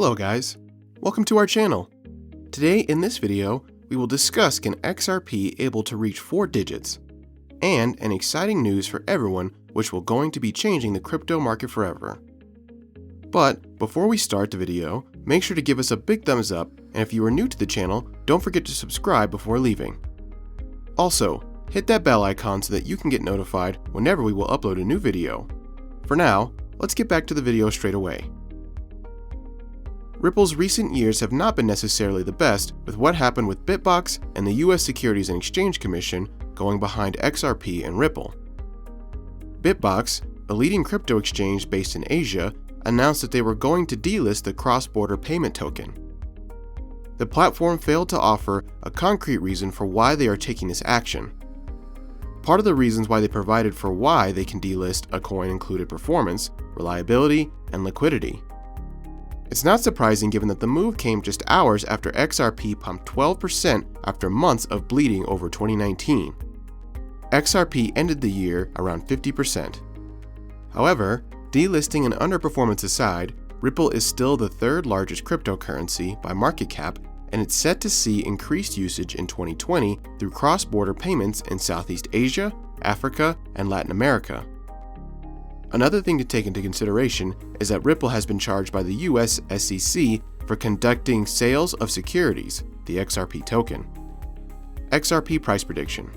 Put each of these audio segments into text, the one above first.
Hello guys, welcome to our channel. Today in this video, we will discuss can XRP able to reach 4 digits, and an exciting news for everyone which will going to be changing the crypto market forever. But before we start the video, make sure to give us a big thumbs up, and if you are new to the channel, don't forget to subscribe before leaving. Also, hit that bell icon so that you can get notified whenever we will upload a new video. For now, let's get back to the video straight away. Ripple's recent years have not been necessarily the best, with what happened with BITBOX and the US Securities and Exchange Commission going behind XRP and Ripple. BITBOX, a leading crypto exchange based in Asia, announced that they were going to delist the cross-border payment token. The platform failed to offer a concrete reason for why they are taking this action. Part of the reasons why they provided for why they can delist a coin included performance, reliability, and liquidity. It's not surprising given that the move came just hours after XRP pumped 12% after months of bleeding over 2019. XRP ended the year around 50%. However, delisting and underperformance aside, Ripple is still the third largest cryptocurrency by market cap, and it's set to see increased usage in 2020 through cross-border payments in Southeast Asia, Africa, and Latin America. Another thing to take into consideration is that Ripple has been charged by the US SEC for conducting sales of securities, the XRP token. XRP price prediction.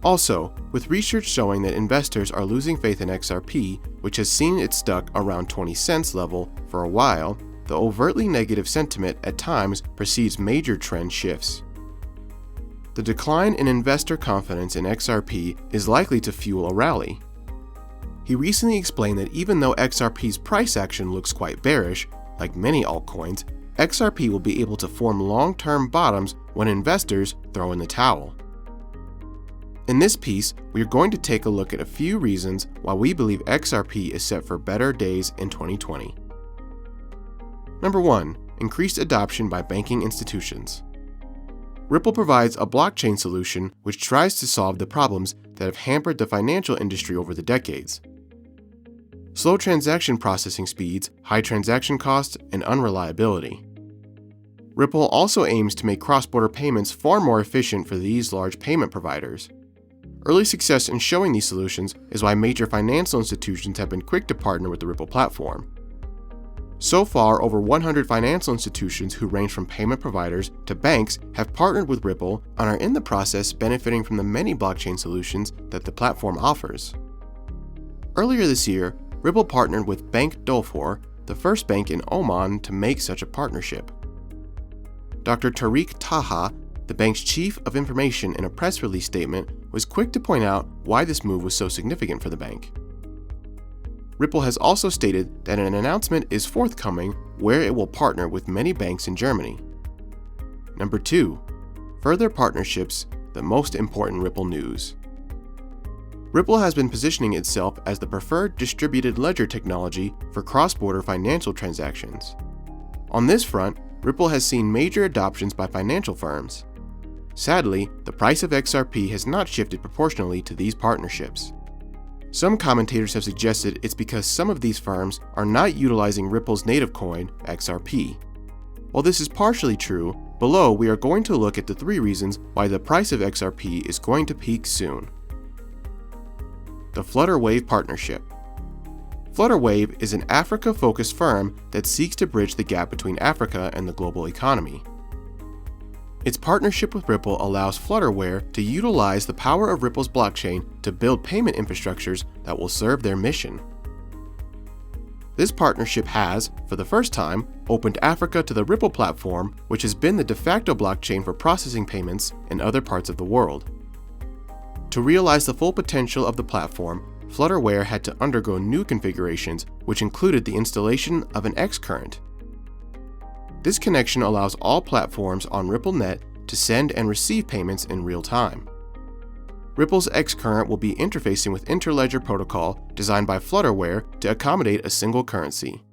Also, with research showing that investors are losing faith in XRP, which has seen it stuck around 20 cents level for a while, the overtly negative sentiment at times precedes major trend shifts. The decline in investor confidence in XRP is likely to fuel a rally. He recently explained that even though XRP's price action looks quite bearish, like many altcoins, XRP will be able to form long-term bottoms when investors throw in the towel. In this piece, we are going to take a look at a few reasons why we believe XRP is set for better days in 2020. Number 1. Increased adoption by banking institutions. Ripple provides a blockchain solution which tries to solve the problems that have hampered the financial industry over the decades. Slow transaction processing speeds, high transaction costs, and unreliability. Ripple also aims to make cross-border payments far more efficient for these large payment providers. Early success in showing these solutions is why major financial institutions have been quick to partner with the Ripple platform. So far, over 100 financial institutions who range from payment providers to banks have partnered with Ripple and are in the process benefiting from the many blockchain solutions that the platform offers. Earlier this year, Ripple partnered with Bank Dolfor, the first bank in Oman to make such a partnership. Dr. Tariq Taha, the bank's chief of information, in a press release statement, was quick to point out why this move was so significant for the bank. Ripple has also stated that an announcement is forthcoming where it will partner with many banks in Germany. Number 2. Further partnerships, the most important Ripple news. Ripple has been positioning itself as the preferred distributed ledger technology for cross-border financial transactions. On this front, Ripple has seen major adoptions by financial firms. Sadly, the price of XRP has not shifted proportionally to these partnerships. Some commentators have suggested it's because some of these firms are not utilizing Ripple's native coin, XRP. While this is partially true, below we are going to look at the 3 reasons why the price of XRP is going to peak soon. The Flutterwave Partnership. Flutterwave is an Africa-focused firm that seeks to bridge the gap between Africa and the global economy. Its partnership with Ripple allows Flutterwave to utilize the power of Ripple's blockchain to build payment infrastructures that will serve their mission. This partnership has, for the first time, opened Africa to the Ripple platform, which has been the de facto blockchain for processing payments in other parts of the world. To realize the full potential of the platform, Flutterwave had to undergo new configurations, which included the installation of an X-current. This connection allows all platforms on RippleNet to send and receive payments in real time. Ripple's X-current will be interfacing with Interledger protocol designed by Flutterwave to accommodate a single currency.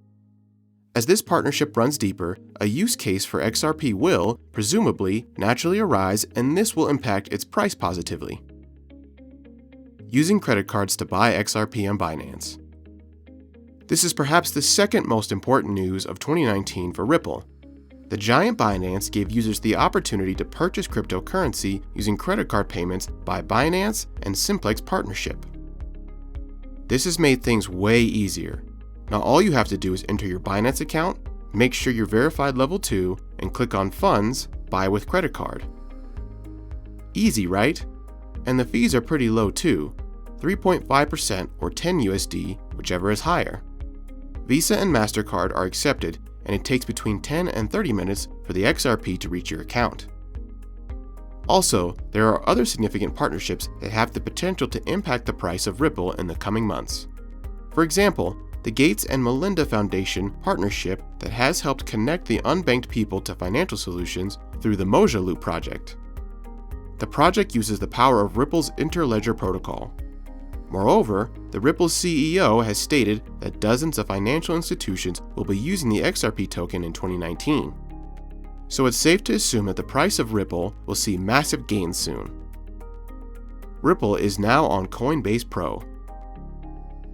As this partnership runs deeper, a use case for XRP will, presumably, naturally arise, and this will impact its price positively. Using credit cards to buy XRP on Binance. This is perhaps the second most important news of 2019 for Ripple. The giant Binance gave users the opportunity to purchase cryptocurrency using credit card payments by Binance and Simplex partnership. This has made things way easier. Now all you have to do is enter your Binance account, make sure you're verified level 2, and click on Funds, Buy with Credit Card. Easy, right? And the fees are pretty low too, 3.5% or 10 USD, whichever is higher. Visa and MasterCard are accepted, and it takes between 10 and 30 minutes for the XRP to reach your account. Also, there are other significant partnerships that have the potential to impact the price of Ripple in the coming months. For example, the Gates and Melinda Foundation partnership that has helped connect the unbanked people to financial solutions through the Moja Loop project. The project uses the power of Ripple's Interledger protocol. Moreover, the Ripple CEO has stated that dozens of financial institutions will be using the XRP token in 2019. So it's safe to assume that the price of Ripple will see massive gains soon. Ripple is now on Coinbase Pro.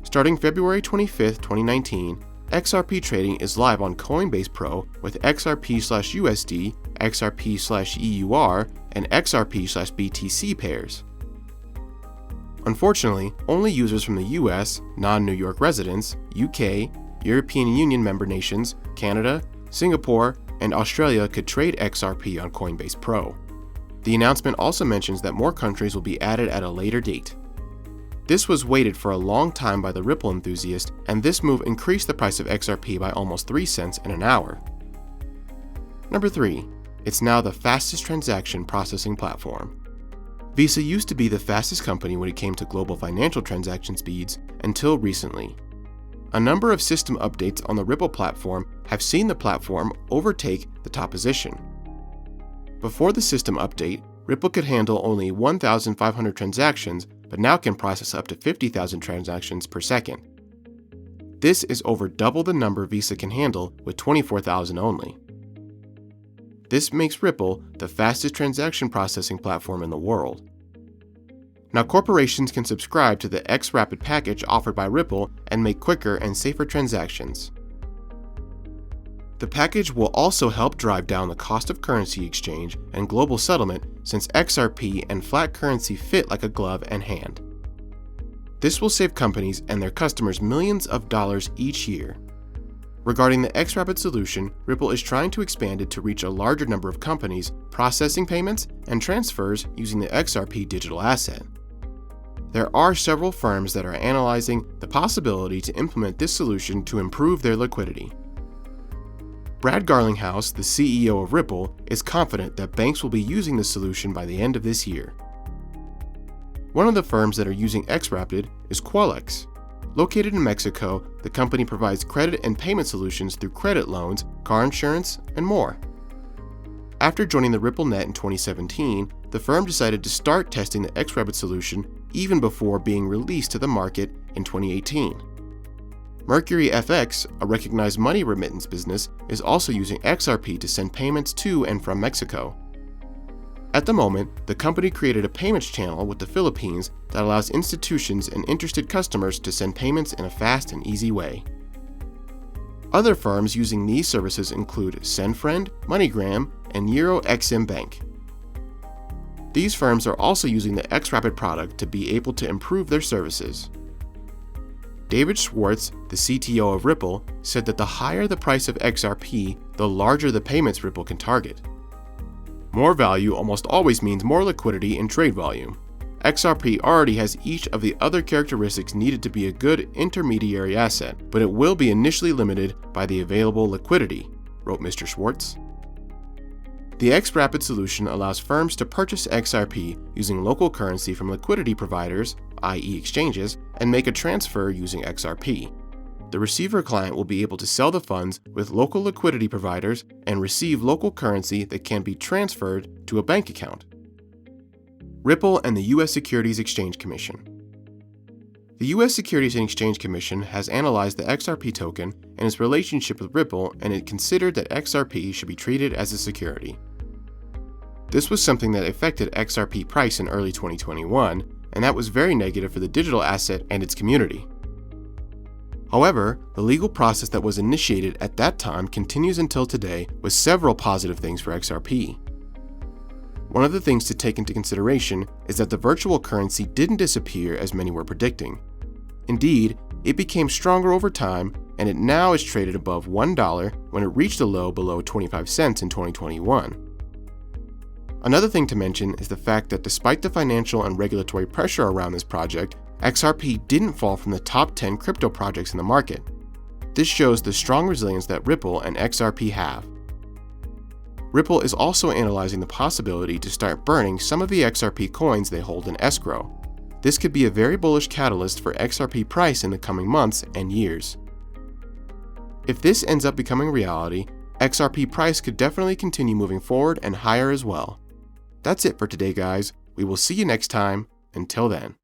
Starting February 25, 2019, XRP trading is live on Coinbase Pro with XRP/USD, XRP/EUR, and XRP/BTC pairs. Unfortunately, only users from the US, non-New York residents, UK, European Union member nations, Canada, Singapore, and Australia could trade XRP on Coinbase Pro. The announcement also mentions that more countries will be added at a later date. This was waited for a long time by the Ripple enthusiast, and this move increased the price of XRP by almost 3 cents in an hour. Number 3. It's now the fastest transaction processing platform. Visa used to be the fastest company when it came to global financial transaction speeds until recently. A number of system updates on the Ripple platform have seen the platform overtake the top position. Before the system update, Ripple could handle only 1,500 transactions, but now can process up to 50,000 transactions per second. This is over double the number Visa can handle with 24,000 only. This makes Ripple the fastest transaction processing platform in the world. Now corporations can subscribe to the XRapid package offered by Ripple and make quicker and safer transactions. The package will also help drive down the cost of currency exchange and global settlement since XRP and flat currency fit like a glove and hand. This will save companies and their customers millions of dollars each year. Regarding the XRapid solution, Ripple is trying to expand it to reach a larger number of companies processing payments and transfers using the XRP digital asset. There are several firms that are analyzing the possibility to implement this solution to improve their liquidity. Brad Garlinghouse, the CEO of Ripple, is confident that banks will be using the solution by the end of this year. One of the firms that are using XRapid is Qualex. Located in Mexico, the company provides credit and payment solutions through credit loans, car insurance, and more. After joining the RippleNet in 2017, the firm decided to start testing the XRapid solution even before being released to the market in 2018. Mercury FX, a recognized money remittance business, is also using XRP to send payments to and from Mexico. At the moment, the company created a payments channel with the Philippines that allows institutions and interested customers to send payments in a fast and easy way. Other firms using these services include SendFriend, MoneyGram, and EuroXM Bank. These firms are also using the XRapid product to be able to improve their services. David Schwartz, the CTO of Ripple, said that the higher the price of XRP, the larger the payments Ripple can target. More value almost always means more liquidity and trade volume. XRP already has each of the other characteristics needed to be a good intermediary asset, but it will be initially limited by the available liquidity, wrote Mr. Schwartz. The XRapid solution allows firms to purchase XRP using local currency from liquidity providers, i.e. exchanges, and make a transfer using XRP. The receiver client will be able to sell the funds with local liquidity providers and receive local currency that can be transferred to a bank account. Ripple and the U.S. Securities Exchange Commission. The U.S. Securities and Exchange Commission has analyzed the XRP token and its relationship with Ripple, and it considered that XRP should be treated as a security. This was something that affected XRP price in early 2021, and that was very negative for the digital asset and its community. However, the legal process that was initiated at that time continues until today with several positive things for XRP. One of the things to take into consideration is that the virtual currency didn't disappear as many were predicting. Indeed, it became stronger over time, and it now is traded above $1 when it reached a low below 25 cents in 2021. Another thing to mention is the fact that despite the financial and regulatory pressure around this project, XRP didn't fall from the top 10 crypto projects in the market. This shows the strong resilience that Ripple and XRP have. Ripple is also analyzing the possibility to start burning some of the XRP coins they hold in escrow. This could be a very bullish catalyst for XRP price in the coming months and years. If this ends up becoming reality, XRP price could definitely continue moving forward and higher as well. That's it for today, guys. We will see you next time. Until then.